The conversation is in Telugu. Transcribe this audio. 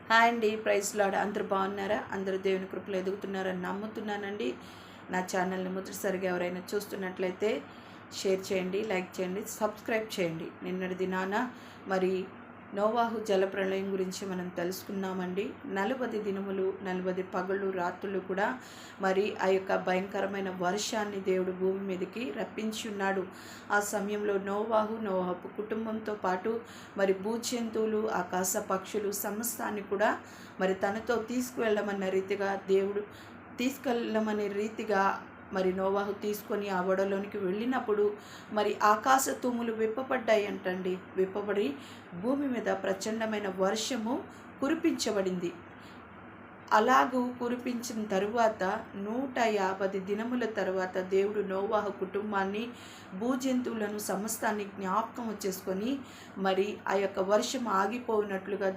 హాయ్ అండి, ప్రైజ్ లార్డ్. అందరూ బాగున్నారా? అందరూ దేవుని కృపలో ఎదుగుతున్నారని నమ్ముతున్నానండి. నా ఛానల్ని మొదటిసారిగా ఎవరైనా చూస్తున్నట్లయితే షేర్ చేయండి, లైక్ చేయండి, సబ్స్క్రైబ్ చేయండి. నిన్నటి దినాన మరి నోవాహు జలప్రళయం గురించి మనం తెలుసుకున్నామండి. 40 దినములు 40 పగళ్ళు రాత్రులు కూడా మరి ఆ యొక్క భయంకరమైన వర్షాన్ని దేవుడు భూమి మీదకి రప్పించి ఉన్నాడు. ఆ సమయంలో నోవాహు కుటుంబంతో పాటు మరి భూజంతువులు, ఆకాశ పక్షులు సమస్తాన్ని కూడా మరి తనతో తీసుకెళ్ళమనే రీతిగా మరి నోవాహు తీసుకొని ఆ ఓడలోనికి వెళ్ళినప్పుడు మరి ఆకాశ తూములు విప్పబడ్డాయి అంటండి. విప్పబడి భూమి మీద ప్రచండమైన వర్షము కురిపించబడింది. అలాగూ కురిపించిన తరువాత 150 దినముల తర్వాత దేవుడు నోవాహు కుటుంబాన్ని, భూజంతువులను సమస్తాన్ని జ్ఞాపకం చేసుకొని మరి ఆ యొక్క వర్షం ఆగిపోయినట్లుగా